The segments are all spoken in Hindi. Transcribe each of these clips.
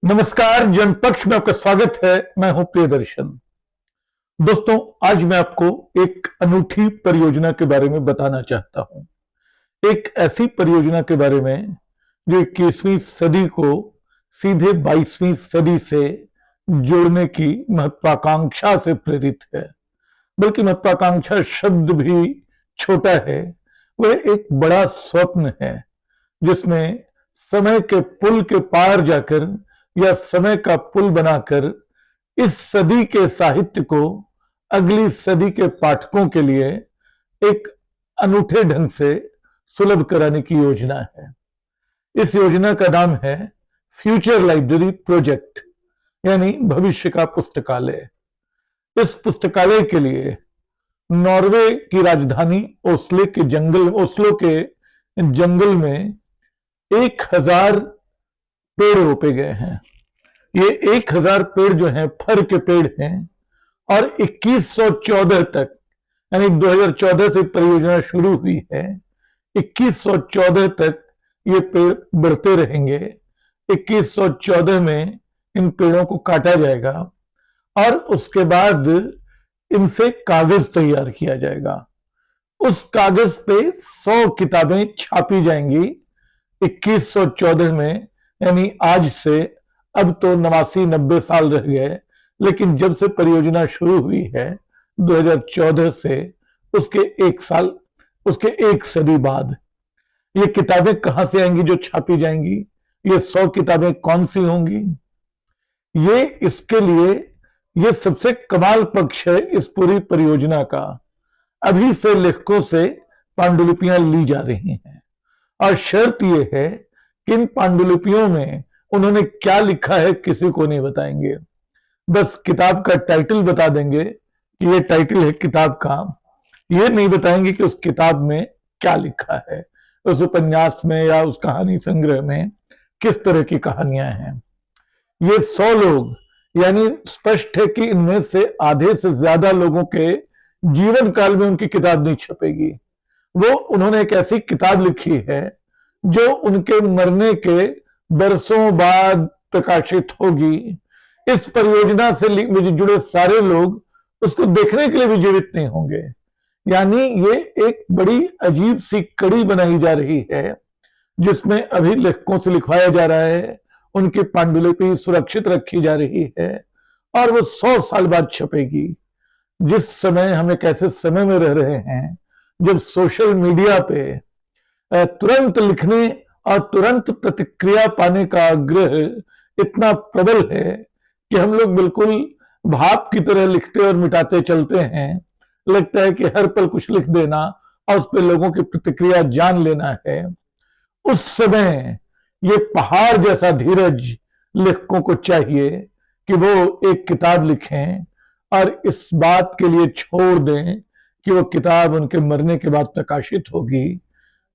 नमस्कार, जनपक्ष में आपका स्वागत है। मैं हूं प्रियदर्शन। दोस्तों, आज मैं आपको एक अनूठी परियोजना के बारे में बताना चाहता हूं। एक ऐसी परियोजना के बारे में जो 21वीं सदी को सीधे 22वीं सदी से जोड़ने की महत्वाकांक्षा से प्रेरित है। बल्कि महत्वाकांक्षा शब्द भी छोटा है, वह एक बड़ा स्वप्न है जिसमें समय के पुल के पार जाकर या समय का पुल बनाकर इस सदी के साहित्य को अगली सदी के पाठकों के लिए एक अनूठे ढंग से सुलभ कराने की योजना है। इस योजना का नाम है फ्यूचर लाइब्रेरी प्रोजेक्ट, यानी भविष्य का पुस्तकालय। इस पुस्तकालय के लिए नॉर्वे की राजधानी ओस्लो के जंगल में 1000 पेड़ रोपे गए हैं। ये 1000 पेड़ जो हैं फर के पेड़ हैं और 2114 तक, यानी 2014 से परियोजना शुरू हुई है, 2114 तक ये पेड़ बढ़ते रहेंगे। 2114 में इन पेड़ों को काटा जाएगा और उसके बाद इनसे कागज तैयार किया जाएगा। उस कागज पे 100 किताबें छापी जाएंगी 2114 में, यानी आज से। अब तो 89-90 साल रह गए, लेकिन जब से परियोजना शुरू हुई है 2014 से, उसके 1 सदी बाद ये किताबें कहां से आएंगी जो छापी जाएंगी? ये 100 किताबें कौन सी होंगी? इसके लिए ये सबसे कमाल पक्ष है इस पूरी परियोजना का। अभी से लेखकों से पांडुलिपियां ली जा रही हैं और शर्त यह है कि इन पांडुलिपियों में उन्होंने क्या लिखा है किसी को नहीं बताएंगे। बस किताब का टाइटल बता देंगे कि ये टाइटल है किताब का। ये नहीं बताएंगे कि उस किताब में क्या लिखा है, उस उपन्यास में या उस कहानी संग्रह में किस तरह की कहानियां हैं। ये 100 लोग, यानी स्पष्ट है कि इनमें से आधे से ज्यादा लोगों के जीवन काल में उनकी किताब नहीं छपेगी। उन्होंने एक ऐसी किताब लिखी है जो उनके मरने के बरसों बाद प्रकाशित होगी। इस परियोजना से जुड़े सारे लोग उसको देखने के लिए भी जीवित नहीं होंगे। यानी ये एक बड़ी अजीब सी कड़ी बनाई जा रही है जिसमें अभी लेखकों से लिखवाया जा रहा है, उनकी पांडुलिपि सुरक्षित रखी जा रही है और वो 100 साल बाद छपेगी। जिस समय हम एक ऐसे समय में रह रहे हैं जब सोशल मीडिया पे तुरंत लिखने और तुरंत प्रतिक्रिया पाने का आग्रह इतना प्रबल है कि हम लोग बिल्कुल भाप की तरह लिखते और मिटाते चलते हैं। लगता है कि हर पल कुछ लिख देना और उस पर लोगों की प्रतिक्रिया जान लेना है। उस समय ये पहाड़ जैसा धीरज लेखकों को चाहिए कि वो एक किताब लिखें और इस बात के लिए छोड़ दें कि वो किताब उनके मरने के बाद प्रकाशित होगी।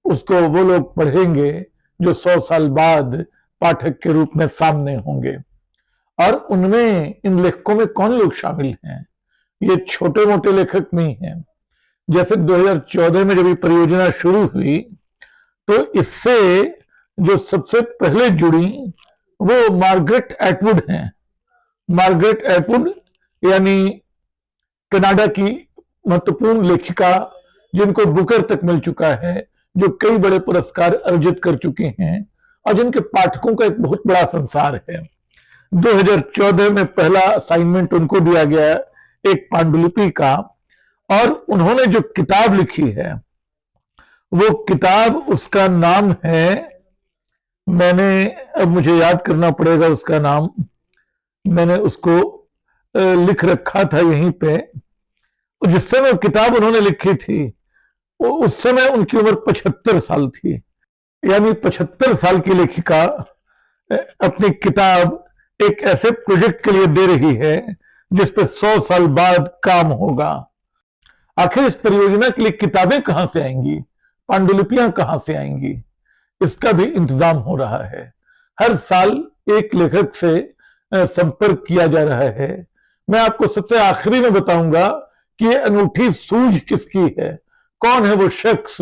उसको वो लोग पढ़ेंगे जो 100 साल बाद पाठक के रूप में सामने होंगे। और उनमें इन लेखकों में कौन लोग शामिल हैं? ये छोटे मोटे लेखक नहीं हैं। जैसे 2014 में जब ये परियोजना शुरू हुई तो इससे जो सबसे पहले जुड़ी वो मार्गरेट एटवुड हैं। मार्गरेट एटवुड यानी कनाडा की महत्वपूर्ण लेखिका, जिनको बुकर तक मिल चुका है, जो कई बड़े पुरस्कार अर्जित कर चुके हैं और जिनके पाठकों का एक बहुत बड़ा संसार है। 2014 में पहला असाइनमेंट उनको दिया गया एक पांडुलिपि का, और उन्होंने जो किताब लिखी है वो किताब, उसका नाम है, अब मुझे याद करना पड़ेगा उसका नाम, मैंने उसको लिख रखा था यहीं पे। जिस समय किताब उन्होंने लिखी थी उस समय उनकी उम्र 75 साल थी। यानी 75 साल की लेखिका अपनी किताब एक ऐसे प्रोजेक्ट के लिए दे रही है जिस पे 100 साल बाद काम होगा। आखिर इस परियोजना के लिए किताबें कहां से आएंगी, पांडुलिपियां कहां से आएंगी, इसका भी इंतजाम हो रहा है। हर साल एक लेखक से संपर्क किया जा रहा है। मैं आपको सबसे आखिरी में बताऊंगा कि ये अनूठी सूझ किसकी है, कौन है वो शख्स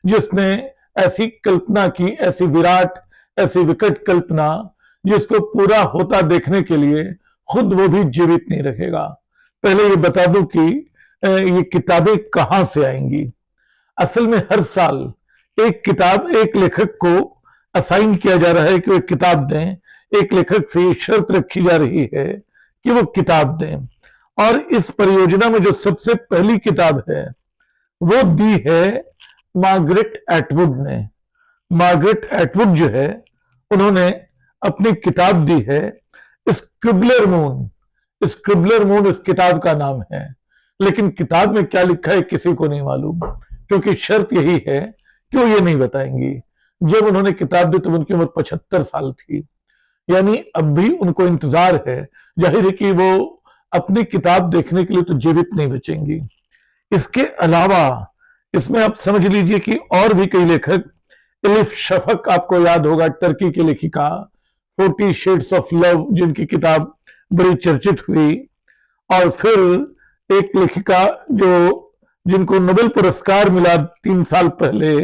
जिसने ऐसी कल्पना की, ऐसी विराट, ऐसी विकट कल्पना जिसको पूरा होता देखने के लिए खुद वो भी जीवित नहीं रखेगा। पहले ये बता दूं कि ये किताबें कहां से आएंगी। असल में हर साल एक किताब एक लेखक को असाइन किया जा रहा है कि वो किताब दें। एक लेखक से ये शर्त रखी जा रही है कि वो किताब दें, और इस परियोजना में जो सबसे पहली किताब है वो दी है मार्गरेट एटवुड ने। मार्गरेट एटवुड जो है, उन्होंने अपनी किताब दी है स्क्रिबलर मून। स्क्रिबलर मून इस किताब का नाम है, लेकिन किताब में क्या लिखा है किसी को नहीं मालूम, क्योंकि शर्त यही है कि वो ये नहीं बताएंगी। जब उन्होंने किताब दी तब उनकी उम्र 75 साल थी, यानी अब भी उनको इंतजार है। जाहिर है कि वो अपनी किताब देखने के लिए तो जीवित नहीं बचेंगी। इसके अलावा इसमें आप समझ लीजिए कि और भी कई लेखक, एलिफ शफक आपको याद होगा, टर्की की लेखिका, 40 शेड्स ऑफ लव जिनकी किताब बड़ी चर्चित हुई, और फिर एक लेखिका जो जिनको नोबेल पुरस्कार मिला 3 साल पहले,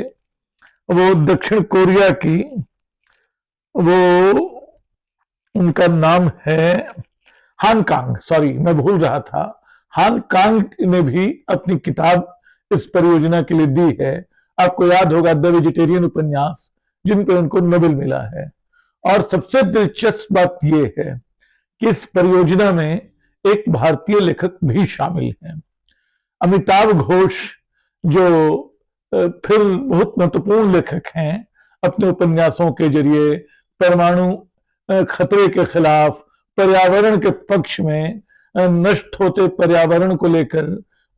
वो दक्षिण कोरिया की, वो उनका नाम है हान कांग, सॉरी मैं भूल रहा था। हान कांग ने भी अपनी किताब इस परियोजना के लिए दी है। आपको याद होगा द वेजिटेरियन उपन्यास, जिन पे उनको नोबेल मिला है। और सबसे दिलचस्प बात यह है कि इस परियोजना में एक भारतीय लेखक भी शामिल हैं, अमिताभ घोष, जो फिर बहुत महत्वपूर्ण लेखक हैं। अपने उपन्यासों के जरिए परमाणु खतरे के खिलाफ, पर्यावरण के पक्ष में, नष्ट होते पर्यावरण को लेकर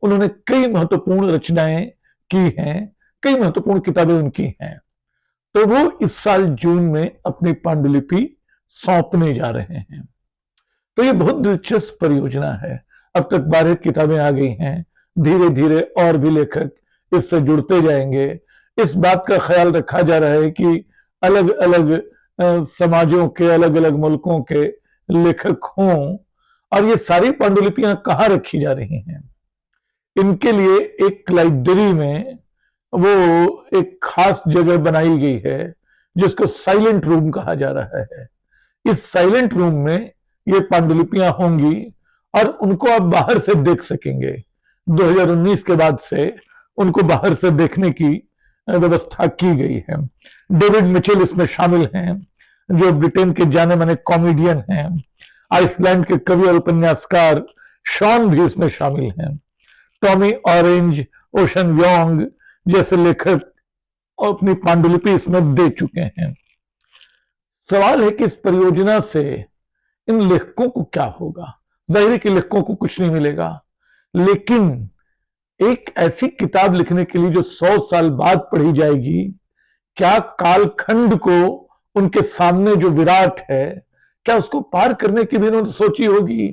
उन्होंने कई महत्वपूर्ण रचनाएं की हैं, कई महत्वपूर्ण किताबें उनकी हैं। तो वो इस साल जून में अपनी पांडुलिपि सौंपने जा रहे हैं। तो ये बहुत दिलचस्प परियोजना है। अब तक 12 किताबें आ गई हैं, धीरे धीरे और भी लेखक इससे जुड़ते जाएंगे। इस बात का ख्याल रखा जा रहा है कि अलग अलग समाजों के, अलग अलग मुल्कों के लेखक हों। और ये सारी पांडुलिपियां कहाँ रखी जा रही हैं, इनके लिए एक लाइब्रेरी में वो एक खास जगह बनाई गई है, जिसको साइलेंट रूम कहा जा रहा है। इस साइलेंट रूम में ये पांडुलिपियां होंगी और उनको आप बाहर से देख सकेंगे। 2019 के बाद से उनको बाहर से देखने की व्यवस्था की गई है। डेविड मिचेल इसमें शामिल हैं, जो ब्रिटेन के जाने माने कॉमेडियन हैं। आइसलैंड के कवि और उपन्यासकार शॉन भी इसमें शामिल हैं। टॉमी ऑरेंज, ओशन योंग जैसे लेखक अपनी पांडुलिपि इसमें दे चुके हैं। सवाल है कि इस परियोजना से इन लेखकों को क्या होगा। जाहिर है कि लेखकों को कुछ नहीं मिलेगा, लेकिन एक ऐसी किताब लिखने के लिए जो 100 साल बाद पढ़ी जाएगी, क्या कालखंड को उनके सामने जो विराट है, क्या उसको पार करने की भी उन्होंने सोची होगी?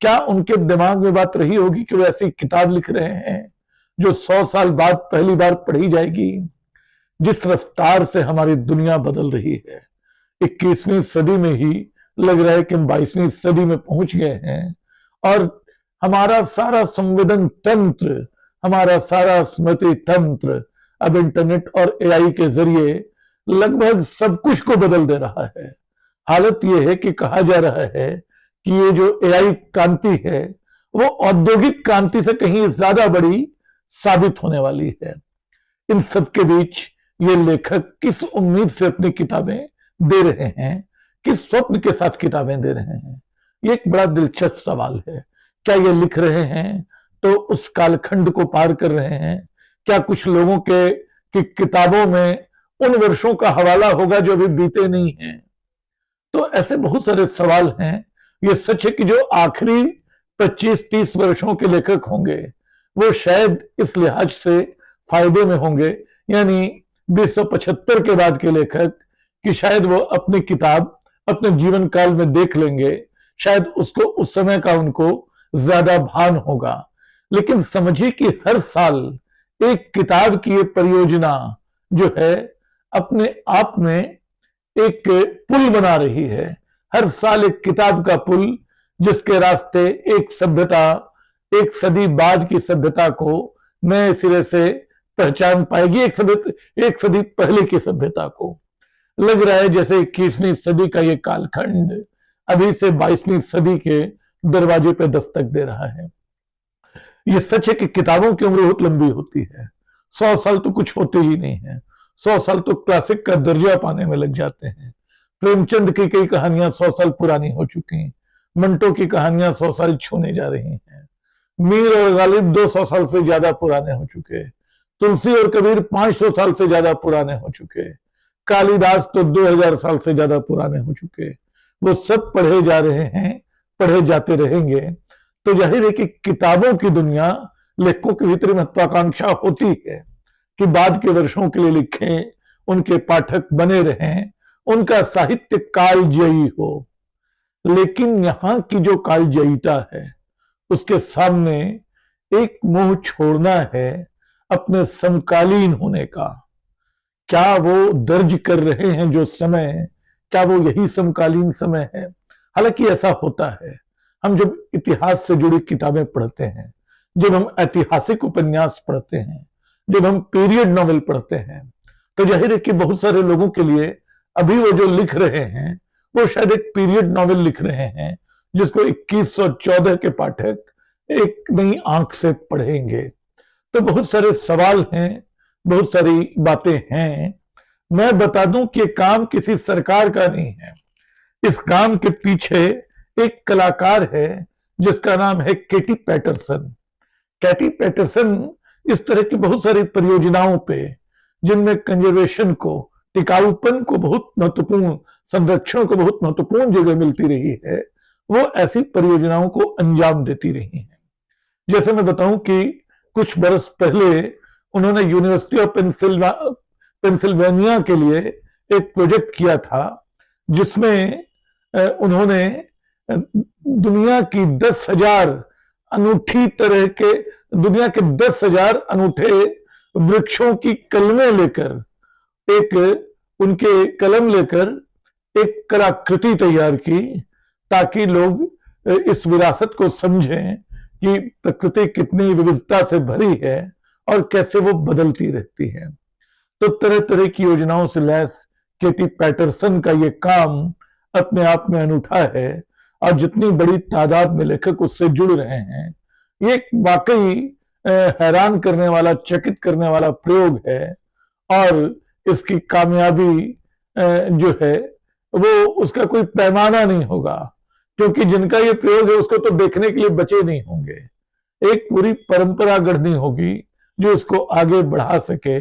क्या उनके दिमाग में बात रही होगी कि वो ऐसी किताब लिख रहे हैं जो 100 साल बाद पहली बार पढ़ी जाएगी? जिस रफ्तार से हमारी दुनिया बदल रही है, 21वीं सदी में ही लग रहा है कि हम 22वीं सदी में पहुंच गए हैं, और हमारा सारा संवेदन तंत्र, हमारा सारा स्मृति तंत्र अब इंटरनेट और एआई के जरिए लगभग सब कुछ को बदल दे रहा है। हालत यह है कि कहा जा रहा है कि ये जो एआई क्रांति है वो औद्योगिक क्रांति से कहीं ज्यादा बड़ी साबित होने वाली है। इन सब के बीच ये लेखक किस उम्मीद से अपनी किताबें दे रहे हैं, किस स्वप्न के साथ किताबें दे रहे हैं, ये एक बड़ा दिलचस्प सवाल है। क्या ये लिख रहे हैं तो उस कालखंड को पार कर रहे हैं? क्या कुछ लोगों के की किताबों में उन वर्षों का हवाला होगा जो अभी बीते नहीं हैं? तो ऐसे बहुत सारे सवाल हैं। ये सच है कि जो आखिरी 25-30 वर्षों के लेखक होंगे वो शायद इस लिहाज से फायदे में होंगे, यानी 1975 के बाद के लेखक, कि शायद वो अपनी किताब अपने जीवन काल में देख लेंगे, शायद उसको उस समय का उनको ज्यादा भान होगा। लेकिन समझिए कि हर साल एक किताब की ये परियोजना जो है अपने आप में एक पुल बना रही है। हर साल एक किताब का पुल, जिसके रास्ते एक सभ्यता, एक सदी बाद की सभ्यता को नए सिरे से पहचान पाएगी, एक सदी पहले की सभ्यता को। लग रहा है जैसे 21वीं सदी का ये कालखंड अभी से 22वीं सदी के दरवाजे पे दस्तक दे रहा है। ये सच है कि किताबों की उम्र बहुत लंबी होती है। 100 साल तो कुछ होते ही नहीं है। 100 साल तो क्लासिक का दर्जा पाने में लग जाते हैं। प्रेमचंद की कई कहानियां 100 साल पुरानी हो चुकी। मंटो की कहानियां 100 साल छूने जा रही हैं। मीर और गालिब 200 साल से ज्यादा पुराने हो चुके। तुलसी और कबीर 500 साल से ज्यादा पुराने हो चुके। कालिदास तो 2000 साल से ज्यादा पुराने हो चुके। वो सब पढ़े जा रहे हैं, पढ़े जाते रहेंगे। तो जाहिर है कि किताबों की दुनिया, लेखकों की भीतरी महत्वाकांक्षा होती है कि बाद के वर्षों के लिए लिखें, उनके पाठक बने रहें, उनका साहित्य कालजयी हो। लेकिन यहां की जो कालजयीता है उसके सामने एक मोह छोड़ना है अपने समकालीन होने का। क्या वो दर्ज कर रहे हैं जो समय, क्या वो यही समकालीन समय है? हालांकि ऐसा होता है, हम जब इतिहास से जुड़ी किताबें पढ़ते हैं, जब हम ऐतिहासिक उपन्यास पढ़ते हैं, जब हम पीरियड नॉवेल पढ़ते हैं, तो जाहिर है कि बहुत सारे लोगों के लिए अभी वो जो लिख रहे हैं वो शायद एक पीरियड नॉवेल लिख रहे हैं जिसको 2114 के पाठक एक नई आंख से पढ़ेंगे। तो बहुत सारे सवाल हैं, बहुत सारी बातें हैं। मैं बता दूं कि काम किसी सरकार का नहीं है। इस काम के पीछे एक कलाकार है जिसका नाम है केटी पैटरसन। केटी पैटरसन इस तरह की बहुत सारी परियोजनाओं पे, जिनमें कंजर्वेशन को, टिकाऊपन को बहुत महत्वपूर्ण, संरक्षण को बहुत महत्वपूर्ण जगह मिलती रही है, वो ऐसी परियोजनाओं को अंजाम देती रही है। जैसे मैं बताऊं कि कुछ बरस पहले उन्होंने यूनिवर्सिटी ऑफ पेंसिल्वेनिया के लिए एक प्रोजेक्ट किया था जिसमें उन्होंने दुनिया की 10,000 अनूठी तरह के, दुनिया के 10,000 अनूठे वृक्षों की कलमें लेकर, एक उनके कलम लेकर एक कलाकृति तैयार की ताकि लोग इस विरासत को समझें कि प्रकृति कितनी विविधता से भरी है और कैसे वो बदलती रहती है। तो तरह तरह की योजनाओं से लैस केटी पैटरसन का ये काम अपने आप में अनूठा है और जितनी बड़ी तादाद में लेखक उससे जुड़ रहे हैं, ये वाकई हैरान करने वाला, चकित करने वाला प्रयोग है। और इसकी कामयाबी जो है वो, उसका कोई पैमाना नहीं होगा, क्योंकि जिनका ये प्रयोग है उसको तो देखने के लिए बचे नहीं होंगे। एक पूरी परंपरा गढ़नी होगी जो इसको आगे बढ़ा सके,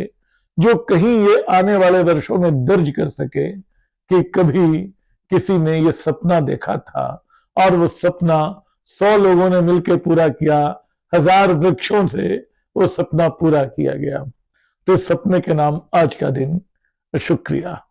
जो कहीं ये आने वाले वर्षों में दर्ज कर सके कि कभी किसी ने ये सपना देखा था और वो सपना 100 लोगों ने मिलकर पूरा किया, 1000 वृक्षों से वो सपना पूरा किया गया। तो इस सपने के नाम आज का दिन। शुक्रिया।